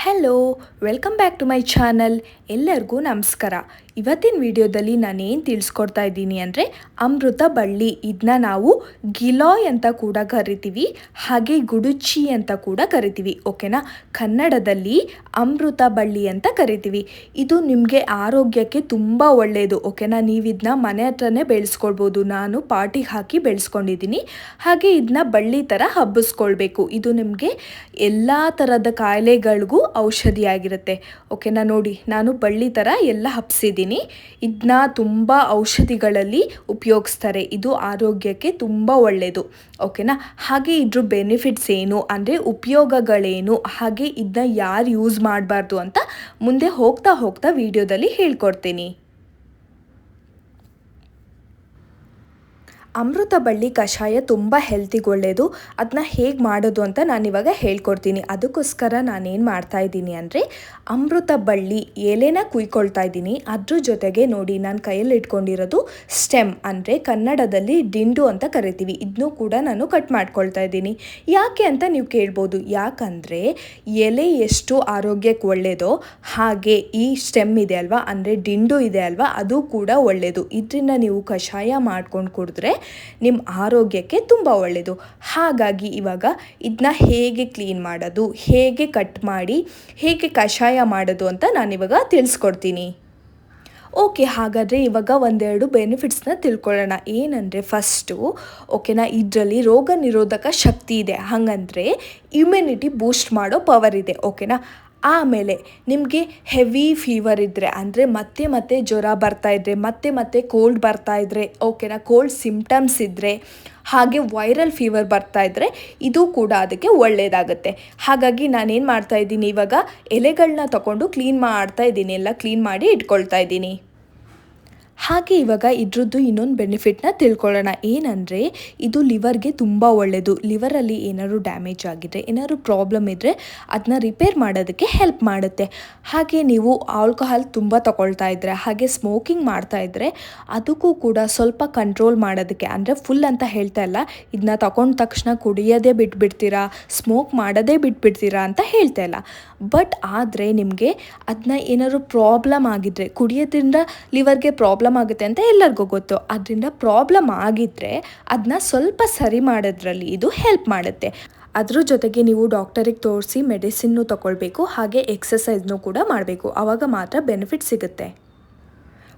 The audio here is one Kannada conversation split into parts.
Hello, welcome back to my channel. ಎಲ್ಲರಿಗೂ ನಮಸ್ಕಾರ. ಇವತ್ತಿನ ವಿಡಿಯೋದಲ್ಲಿ ನಾನೇನು ತಿಳಿಸ್ಕೊಡ್ತಾ ಇದ್ದೀನಿ ಅಂದರೆ ಅಮೃತ ಬಳ್ಳಿ. ಇದನ್ನ ನಾವು ಗಿಲಾಯ್ ಅಂತ ಕೂಡ ಕರಿತೀವಿ, ಹಾಗೆ ಗುಡುಚಿ ಅಂತ ಕೂಡ ಕರಿತೀವಿ. ಓಕೆನಾ? ಕನ್ನಡದಲ್ಲಿ ಅಮೃತ ಬಳ್ಳಿ ಅಂತ ಕರಿತೀವಿ. ಇದು ನಿಮಗೆ ಆರೋಗ್ಯಕ್ಕೆ ತುಂಬ ಒಳ್ಳೆಯದು. ಓಕೆನಾ? ನೀವು ಇದನ್ನ ಮನೆ ಹತ್ರನೇ ಬೆಳೆಸ್ಕೊಳ್ಬೋದು. ನಾನು ಪಾಟಿಗೆ ಹಾಕಿ ಬೆಳೆಸ್ಕೊಂಡಿದ್ದೀನಿ. ಹಾಗೆ ಇದನ್ನ ಬಳ್ಳಿ ಥರ ಹಬ್ಬಿಸ್ಕೊಳ್ಬೇಕು. ಇದು ನಿಮಗೆ ಎಲ್ಲ ಥರದ ಕಾಯಿಲೆಗಳಿಗೂ ಔಷಧಿಯಾಗಿರುತ್ತೆ. ಓಕೆನಾ? ನೋಡಿ, ನಾನು ಬಳ್ಳಿ ಥರ ಎಲ್ಲ ಹಬ್ಸಿದ್ದೀನಿ. ಇದನ್ನ ತುಂಬ ಔಷಧಿಗಳಲ್ಲಿ ಉಪಯೋಗಿಸ್ತಾರೆ. ಇದು ಆರೋಗ್ಯಕ್ಕೆ ತುಂಬ ಒಳ್ಳೆಯದು. ಓಕೆನಾ? ಹಾಗೆ ಇದ್ರ ಬೆನಿಫಿಟ್ಸ್ ಏನು ಅಂದರೆ ಉಪಯೋಗಗಳೇನು, ಹಾಗೆ ಇದನ್ನ ಯಾರು ಯೂಸ್ ಮಾಡಬಾರ್ದು ಅಂತ ಮುಂದೆ ಹೋಗ್ತಾ ಹೋಗ್ತಾ ವಿಡಿಯೋದಲ್ಲಿ ಹೇಳ್ಕೊಡ್ತೀನಿ. ಅಮೃತ ಬಳ್ಳಿ ಕಷಾಯ ತುಂಬ ಹೆಲ್ತಿಗೆ ಒಳ್ಳೆಯದು. ಅದನ್ನ ಹೇಗೆ ಮಾಡೋದು ಅಂತ ನಾನಿವಾಗ ಹೇಳ್ಕೊಡ್ತೀನಿ. ಅದಕ್ಕೋಸ್ಕರ ನಾನೇನು ಮಾಡ್ತಾಯಿದ್ದೀನಿ ಅಂದರೆ ಅಮೃತ ಬಳ್ಳಿ ಎಲೆನ ಕುಯ್ಕೊಳ್ತಾ ಇದ್ದೀನಿ. ಅದ್ರ ಜೊತೆಗೆ ನೋಡಿ, ನಾನು ಕೈಯಲ್ಲಿ ಇಟ್ಕೊಂಡಿರೋದು ಸ್ಟೆಮ್, ಅಂದರೆ ಕನ್ನಡದಲ್ಲಿ ದಿಂಡು ಅಂತ ಕರಿತೀವಿ. ಇದನ್ನೂ ಕೂಡ ನಾನು ಕಟ್ ಮಾಡ್ಕೊಳ್ತಾ ಇದ್ದೀನಿ. ಯಾಕೆ ಅಂತ ನೀವು ಕೇಳ್ಬೋದು. ಯಾಕಂದರೆ ಎಲೆ ಎಷ್ಟು ಆರೋಗ್ಯಕ್ಕೆ ಒಳ್ಳೆಯದೋ ಹಾಗೆ ಈ ಸ್ಟೆಮ್ ಇದೆ ಅಲ್ವಾ, ಅಂದರೆ ದಿಂಡು ಇದೆ ಅಲ್ವಾ, ಅದು ಕೂಡ ಒಳ್ಳೆಯದು. ಇದರಿಂದ ನೀವು ಕಷಾಯ ಮಾಡ್ಕೊಂಡು ಕುಡಿದ್ರೆ ನಿಮ್ಮ ಆರೋಗ್ಯಕ್ಕೆ ತುಂಬ ಒಳ್ಳೆಯದು. ಹಾಗಾಗಿ ಇವಾಗ ಇದನ್ನ ಹೇಗೆ ಕ್ಲೀನ್ ಮಾಡೋದು, ಹೇಗೆ ಕಟ್ ಮಾಡಿ ಹೇಗೆ ಕಷಾಯ ಮಾಡೋದು ಅಂತ ನಾನಿವಾಗ ತಿಳಿಸ್ಕೊಡ್ತೀನಿ. ಓಕೆ, ಹಾಗಾದರೆ ಇವಾಗ ಒಂದೆರಡು ಬೆನಿಫಿಟ್ಸ್ನ ತಿಳ್ಕೊಳ್ಳೋಣ. ಏನಂದರೆ ಫಸ್ಟು, ಓಕೆನಾ, ಇದರಲ್ಲಿ ರೋಗ ನಿರೋಧಕ ಶಕ್ತಿ ಇದೆ. ಹಾಗಂದರೆ ಇಮ್ಯುನಿಟಿ ಬೂಸ್ಟ್ ಮಾಡೋ ಪವರ್ ಇದೆ. ಓಕೆನಾ? ಆಮೇಲೆ ನಿಮಗೆ ಹೆವಿ ಫೀವರ್ ಇದ್ದರೆ, ಅಂದರೆ ಮತ್ತೆ ಜ್ವರ ಬರ್ತಾಯಿದ್ರೆ, ಮತ್ತೆ ಕೋಲ್ಡ್ ಬರ್ತಾಯಿದ್ರೆ, ಓಕೆನಾ, ಕೋಲ್ಡ್ ಸಿಮ್ಟಮ್ಸ್ ಇದ್ದರೆ, ಹಾಗೆ ವೈರಲ್ ಫೀವರ್ ಬರ್ತಾಯಿದ್ರೆ ಇದು ಕೂಡ ಅದಕ್ಕೆ ಒಳ್ಳೆಯದಾಗುತ್ತೆ. ಹಾಗಾಗಿ ನಾನೇನು ಮಾಡ್ತಾಯಿದ್ದೀನಿ, ಇವಾಗ ಎಲೆಗಳನ್ನ ತಗೊಂಡು ಕ್ಲೀನ್ ಮಾಡ್ತಾಯಿದ್ದೀನಿ, ಎಲ್ಲ ಕ್ಲೀನ್ ಮಾಡಿ ಇಟ್ಕೊಳ್ತಾ ಇದ್ದೀನಿ. ಹಾಗೆ ಇವಾಗ ಇದ್ರದ್ದು ಇನ್ನೊಂದು ಬೆನಿಫಿಟ್ನ ತಿಳ್ಕೊಳ್ಳೋಣ. ಏನಂದರೆ ಇದು ಲಿವರ್ಗೆ ತುಂಬ ಒಳ್ಳೆಯದು. ಲಿವರಲ್ಲಿ ಏನಾದ್ರು ಡ್ಯಾಮೇಜ್ ಆಗಿದ್ರೆ, ಏನಾದ್ರು ಪ್ರಾಬ್ಲಮ್ ಇದ್ದರೆ ಅದನ್ನ ರಿಪೇರ್ ಮಾಡೋದಕ್ಕೆ ಹೆಲ್ಪ್ ಮಾಡುತ್ತೆ. ಹಾಗೆ ನೀವು ಆಲ್ಕೋಹಾಲ್ ತುಂಬ ತಗೊಳ್ತಾ ಇದ್ದರೆ, ಹಾಗೆ ಸ್ಮೋಕಿಂಗ್ ಮಾಡ್ತಾಯಿದ್ರೆ ಅದಕ್ಕೂ ಕೂಡ ಸ್ವಲ್ಪ ಕಂಟ್ರೋಲ್ ಮಾಡೋದಕ್ಕೆ, ಅಂದರೆ ಫುಲ್ ಅಂತ ಹೇಳ್ತಾ ಇಲ್ಲ, ಇದನ್ನ ತಗೊಂಡ ತಕ್ಷಣ ಕುಡಿಯೋದೇ ಬಿಟ್ಬಿಡ್ತೀರಾ, ಸ್ಮೋಕ್ ಮಾಡೋದೇ ಬಿಟ್ಬಿಡ್ತೀರಾ ಅಂತ ಹೇಳ್ತಾ ಇಲ್ಲ. ಬಟ್ ಆದರೆ ನಿಮಗೆ ಅದನ್ನ ಏನಾದ್ರು ಪ್ರಾಬ್ಲಮ್ ಆಗಿದ್ದರೆ, ಕುಡಿಯೋದ್ರಿಂದ ಲಿವರ್ಗೆ ಪ್ರಾಬ್ಲಮ್ ಆಗುತ್ತೆ ಅಂತ ಎಲ್ಲರಿಗೂ ಗೊತ್ತು. ಅದರಿಂದ ಪ್ರಾಬ್ಲಮ್ ಆಗಿದ್ದರೆ ಅದನ್ನ ಸ್ವಲ್ಪ ಸರಿ ಮಾಡೋದ್ರಲ್ಲಿ ಇದು ಹೆಲ್ಪ್ ಮಾಡುತ್ತೆ. ಅದ್ರ ಜೊತೆಗೆ ನೀವು ಡಾಕ್ಟರಿಗೆ ತೋರಿಸಿ ಮೆಡಿಸಿನ್ನು ತಗೊಳ್ಬೇಕು, ಹಾಗೆ ಎಕ್ಸಸೈಸ್ನೂ ಕೂಡ ಮಾಡಬೇಕು. ಆವಾಗ ಮಾತ್ರ ಬೆನಿಫಿಟ್ ಸಿಗುತ್ತೆ.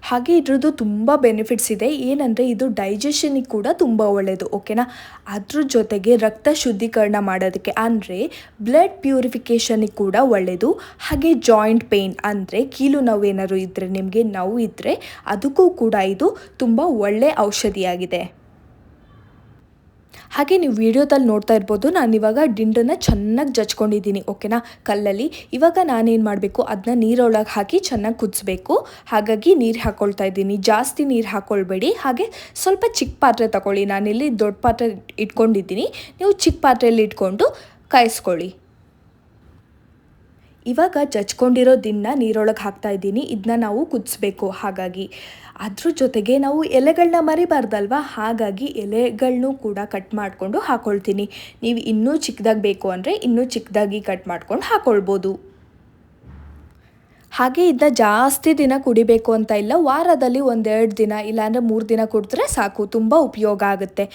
ಹಾಗೆ ಇದ್ರದ್ದು ತುಂಬ ಬೆನಿಫಿಟ್ಸ್ ಇದೆ. ಏನಂದರೆ ಇದು ಡೈಜೆಷನಿಗೆ ಕೂಡ ತುಂಬ ಒಳ್ಳೆಯದು. ಓಕೆನಾ? ಅದ್ರ ಜೊತೆಗೆ ರಕ್ತ ಶುದ್ಧೀಕರಣ ಮಾಡೋದಕ್ಕೆ, ಅಂದರೆ ಬ್ಲಡ್ ಪ್ಯೂರಿಫಿಕೇಷನಿಗೆ ಕೂಡ ಒಳ್ಳೆಯದು. ಹಾಗೆ ಜಾಯಿಂಟ್ ಪೇಯ್ನ್, ಅಂದರೆ ಕೀಲು ನೋವು ಏನಾದ್ರು ಇದ್ದರೆ, ನಿಮಗೆ ನೋವು ಇದ್ದರೆ ಅದಕ್ಕೂ ಕೂಡ ಇದು ತುಂಬ ಒಳ್ಳೆಯ ಔಷಧಿಯಾಗಿದೆ. ಹಾಗೆ ನೀವು ವಿಡಿಯೋದಲ್ಲಿ ನೋಡ್ತಾ ಇರ್ಬೋದು, ನಾನಿವಾಗ ದಿಂಡನ್ನು ಚೆನ್ನಾಗಿ ಜಚ್ಕೊಂಡಿದ್ದೀನಿ. ಓಕೆನಾ? ಕಲ್ಲಲ್ಲಿ. ಇವಾಗ ನಾನೇನು ಮಾಡಬೇಕು, ಅದನ್ನ ನೀರೊಳಗೆ ಹಾಕಿ ಚೆನ್ನಾಗಿ ಕುದಿಸ್ಬೇಕು. ಹಾಗಾಗಿ ನೀರು ಹಾಕ್ಕೊಳ್ತಾ ಇದ್ದೀನಿ. ಜಾಸ್ತಿ ನೀರು ಹಾಕ್ಕೊಳ್ಬೇಡಿ. ಹಾಗೆ ಸ್ವಲ್ಪ ಚಿಕ್ಕ ಪಾತ್ರೆ ತಗೊಳ್ಳಿ. ನಾನಿಲ್ಲಿ ದೊಡ್ಡ ಪಾತ್ರೆ ಇಟ್ಕೊಂಡಿದ್ದೀನಿ, ನೀವು ಚಿಕ್ಕ ಪಾತ್ರೆಯಲ್ಲಿ ಇಟ್ಕೊಂಡು ಕಾಯಿಸ್ಕೊಳ್ಳಿ. ಇವಾಗ ಜಚ್ಕೊಂಡಿರೋ ದಿನ ನೀರೊಳಗೆ ಹಾಕ್ತಾ ಇದ್ದೀನಿ. ಇದನ್ನ ನಾವು ಕುದಿಸ್ಬೇಕು. ಹಾಗಾಗಿ ಅದ್ರ ಜೊತೆಗೆ ನಾವು ಎಲೆಗಳನ್ನ ಮರಿಬಾರ್ದಲ್ವ, ಹಾಗಾಗಿ ಎಲೆಗಳನ್ನೂ ಕೂಡ ಕಟ್ ಮಾಡಿಕೊಂಡು ಹಾಕ್ಕೊಳ್ತೀನಿ. ನೀವು ಇನ್ನೂ ಚಿಕ್ಕದಾಗಿ ಬೇಕು ಅಂದರೆ ಇನ್ನೂ ಚಿಕ್ಕದಾಗಿ ಕಟ್ ಮಾಡ್ಕೊಂಡು ಹಾಕ್ಕೊಳ್ಬೋದು. ಹಾಗೆ ಇದನ್ನ ಜಾಸ್ತಿ ದಿನ ಕುಡಿಬೇಕು ಅಂತ ಇಲ್ಲ. ವಾರದಲ್ಲಿ 1-2 ದಿನ, ಇಲ್ಲಾಂದರೆ 3 ದಿನ ಕುಡಿದ್ರೆ ಸಾಕು, ತುಂಬ ಉಪಯೋಗ ಆಗುತ್ತೆ.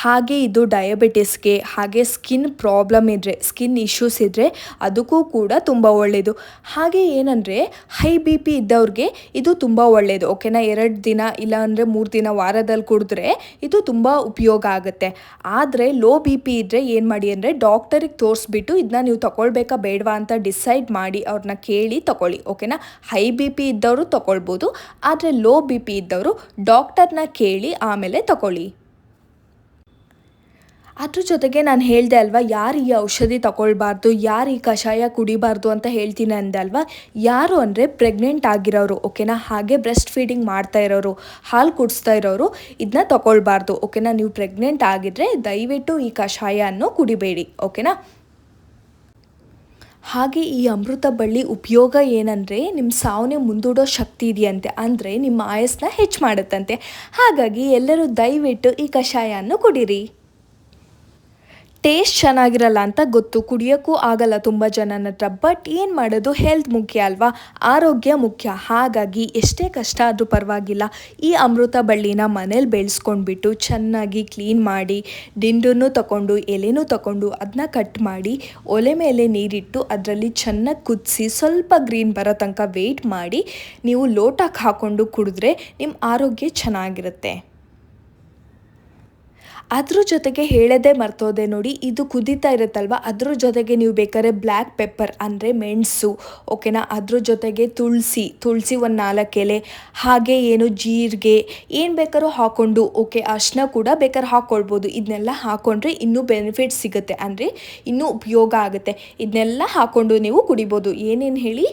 ಹಾಗೆ ಇದು ಡಯಾಬಿಟಿಸ್ಗೆ, ಹಾಗೆ ಸ್ಕಿನ್ ಪ್ರಾಬ್ಲಮ್ ಇದ್ದರೆ, ಸ್ಕಿನ್ ಇಶ್ಯೂಸ್ ಇದ್ದರೆ ಅದಕ್ಕೂ ಕೂಡ ತುಂಬ ಒಳ್ಳೆಯದು. ಹಾಗೆ ಏನಂದರೆ ಹೈ ಬಿ ಪಿ ಇದ್ದವ್ರಿಗೆ ಇದು ತುಂಬ ಒಳ್ಳೆಯದು. ಓಕೆನಾ? 2 ದಿನ ಇಲ್ಲಾಂದರೆ 3 ದಿನ ವಾರದಲ್ಲಿ ಕುಡಿದ್ರೆ ಇದು ತುಂಬ ಉಪಯೋಗ ಆಗುತ್ತೆ. ಆದರೆ ಲೋ ಬಿ ಪಿ ಇದ್ದರೆ ಏನು ಮಾಡಿ ಅಂದರೆ ಡಾಕ್ಟರಿಗೆ ತೋರಿಸ್ಬಿಟ್ಟು ಇದನ್ನ ನೀವು ತಗೊಳ್ಬೇಕಾ ಬೇಡವಾ ಅಂತ ಡಿಸೈಡ್ ಮಾಡಿ ಅವ್ರನ್ನ ಕೇಳಿ ತಗೊಳ್ಳಿ. ಓಕೆನಾ? ಹೈ ಬಿ ಪಿ ಇದ್ದವರು ತಗೊಳ್ಬೋದು, ಆದರೆ ಲೋ ಬಿ ಪಿ ಇದ್ದವರು ಡಾಕ್ಟರ್ನ ಕೇಳಿ ಆಮೇಲೆ ತಗೊಳ್ಳಿ. ಅದ್ರ ಜೊತೆಗೆ ನಾನು ಹೇಳಿದೆ ಅಲ್ವಾ, ಯಾರು ಈ ಔಷಧಿ ತಗೊಳ್ಬಾರ್ದು, ಯಾರು ಈ ಕಷಾಯ ಕುಡಿಬಾರ್ದು ಅಂತ ಹೇಳ್ತೀನಿ ಅಂದೆ ಅಲ್ವಾ. ಯಾರು ಅಂದರೆ ಪ್ರೆಗ್ನೆಂಟ್ ಆಗಿರೋರು. ಓಕೆನಾ? ಹಾಗೆ ಬ್ರೆಸ್ಟ್ ಫೀಡಿಂಗ್ ಮಾಡ್ತಾ ಇರೋರು, ಹಾಲು ಕುಡಿಸ್ತಾ ಇರೋರು ಇದನ್ನ ತಗೊಳ್ಬಾರ್ದು. ಓಕೆನಾ? ನೀವು ಪ್ರೆಗ್ನೆಂಟ್ ಆಗಿದ್ರೆ ದಯವಿಟ್ಟು ಈ ಕಷಾಯವನ್ನು ಕುಡಿಬೇಡಿ. ಓಕೆನಾ? ಹಾಗೆ ಈ ಅಮೃತ ಬಳ್ಳಿ ಉಪಯೋಗ ಏನಂದರೆ ನಿಮ್ಮ ಸಾವನ್ನೇ ಮುಂದೂಡೋ ಶಕ್ತಿ ಇದೆಯಂತೆ, ಅಂದರೆ ನಿಮ್ಮ ಆಯಸ್ಸನ್ನ ಹೆಚ್ಚು ಮಾಡುತ್ತಂತೆ. ಹಾಗಾಗಿ ಎಲ್ಲರೂ ದಯವಿಟ್ಟು ಈ ಕಷಾಯವನ್ನು ಕುಡೀರಿ. ಟೇಸ್ಟ್ ಚೆನ್ನಾಗಿರಲ್ಲ ಅಂತ ಗೊತ್ತು, ಕುಡಿಯೋಕ್ಕೂ ಆಗಲ್ಲ ತುಂಬ ಜನನ ಹತ್ರ. ಬಟ್ ಏನು ಮಾಡೋದು, ಹೆಲ್ತ್ ಮುಖ್ಯ ಅಲ್ವಾ, ಆರೋಗ್ಯ ಮುಖ್ಯ. ಹಾಗಾಗಿ ಎಷ್ಟೇ ಕಷ್ಟ ಆದರೂ ಪರವಾಗಿಲ್ಲ, ಈ ಅಮೃತ ಬಳ್ಳಿನ ಮನೇಲಿ ಬೆಳೆಸ್ಕೊಂಡ್ಬಿಟ್ಟು ಚೆನ್ನಾಗಿ ಕ್ಲೀನ್ ಮಾಡಿ, ದಿಂಡನ್ನು ತಗೊಂಡು ಎಲೆನೂ ತಗೊಂಡು ಅದನ್ನ ಕಟ್ ಮಾಡಿ ಒಲೆ ಮೇಲೆ ನೀರಿಟ್ಟು ಅದರಲ್ಲಿ ಚೆನ್ನಾಗಿ ಕುದಿಸಿ ಸ್ವಲ್ಪ ಗ್ರೀನ್ ಬರೋ ತನಕ ವೆಯ್ಟ್ ಮಾಡಿ ನೀವು ಲೋಟಕ್ಕೆ ಹಾಕ್ಕೊಂಡು ಕುಡಿದ್ರೆ ನಿಮ್ಮ ಆರೋಗ್ಯ ಚೆನ್ನಾಗಿರುತ್ತೆ. ಅದ್ರ ಜೊತೆಗೆ ಹೇಳೋದೇ ಮರ್ತೋದೆ ನೋಡಿ, ಇದು ಕುದೀತಾ ಇರುತ್ತಲ್ವ, ಅದ್ರ ಜೊತೆಗೆ ನೀವು ಬೇಕಾದ್ರೆ ಬ್ಲ್ಯಾಕ್ ಪೆಪ್ಪರ್ ಅಂದರೆ ಮೆಣಸು, ಓಕೆನಾ, ಅದ್ರ ಜೊತೆಗೆ ತುಳಸಿ ಒಂದು 4 ಎಲೆ, ಹಾಗೆ ಜೀರಿಗೆ ಏನು ಬೇಕಾದ್ರೂ ಹಾಕ್ಕೊಂಡು, ಓಕೆ, ಅರಿಶಿನ ಕೂಡ ಬೇಕಾದ್ರೆ ಹಾಕ್ಕೊಳ್ಬೋದು. ಇದನ್ನೆಲ್ಲ ಹಾಕ್ಕೊಂಡ್ರೆ ಇನ್ನೂ ಬೆನಿಫಿಟ್ ಸಿಗುತ್ತೆ, ಅಂದರೆ ಇನ್ನೂ ಉಪಯೋಗ ಆಗುತ್ತೆ. ಇದನ್ನೆಲ್ಲ ಹಾಕ್ಕೊಂಡು ನೀವು ಕುಡಿಬೋದು. ಏನೇನು ಹೇಳಿ,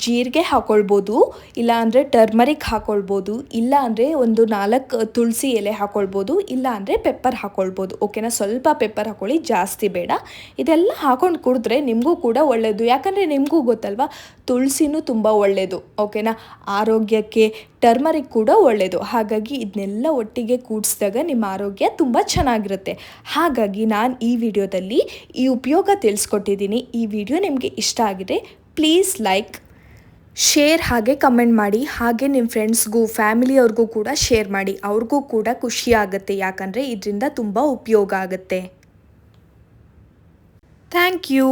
ಜೀರಿಗೆ ಹಾಕ್ಕೊಳ್ಬೋದು, ಇಲ್ಲ ಅಂದರೆ ಟರ್ಮರಿಕ್ ಹಾಕ್ಕೊಳ್ಬೋದು, ಇಲ್ಲ ಅಂದರೆ ಒಂದು 4 ತುಳಸಿ ಎಲೆ ಹಾಕ್ಕೊಳ್ಬೋದು, ಇಲ್ಲ ಅಂದರೆ ಪೆಪ್ಪರ್ ಹಾಕ್ಕೊಳ್ಬೋದು. ಓಕೆನಾ, ಸ್ವಲ್ಪ ಪೆಪ್ಪರ್ ಹಾಕ್ಕೊಳ್ಳಿ, ಜಾಸ್ತಿ ಬೇಡ. ಇದೆಲ್ಲ ಹಾಕ್ಕೊಂಡು ಕುಡಿದ್ರೆ ನಿಮಗೂ ಕೂಡ ಒಳ್ಳೆಯದು. ಯಾಕಂದರೆ ನಿಮಗೂ ಗೊತ್ತಲ್ವ, ತುಳಸಿನೂ ತುಂಬ ಒಳ್ಳೆಯದು, ಓಕೆನಾ, ಆರೋಗ್ಯಕ್ಕೆ. ಟರ್ಮರಿಕ್ ಕೂಡ ಒಳ್ಳೆಯದು. ಹಾಗಾಗಿ ಇದನ್ನೆಲ್ಲ ಒಟ್ಟಿಗೆ ಕೂಡಿಸಿದಾಗ ನಿಮ್ಮ ಆರೋಗ್ಯ ತುಂಬ ಚೆನ್ನಾಗಿರುತ್ತೆ. ಹಾಗಾಗಿ ನಾನು ಈ ವಿಡಿಯೋದಲ್ಲಿ ಈ ಉಪಯೋಗ ತಿಳಿಸ್ಕೊಟ್ಟಿದ್ದೀನಿ. ಈ ವಿಡಿಯೋ ನಿಮಗೆ ಇಷ್ಟ ಆಗಿದೆ, ಪ್ಲೀಸ್ ಲೈಕ್, ಶೇರ್ ಹಾಗೆ ಕಮೆಂಟ್ ಮಾಡಿ. ಹಾಗೆ ನಿಮ್ಮ ಫ್ರೆಂಡ್ಸ್ಗೂ ಫ್ಯಾಮಿಲಿಯವ್ರಿಗೂ ಕೂಡ ಶೇರ್ ಮಾಡಿ, ಅವ್ರಿಗೂ ಕೂಡ ಖುಷಿ ಆಗುತ್ತೆ. ಯಾಕಂದರೆ ಇದರಿಂದ ತುಂಬ ಉಪಯೋಗ ಆಗುತ್ತೆ. Thank you.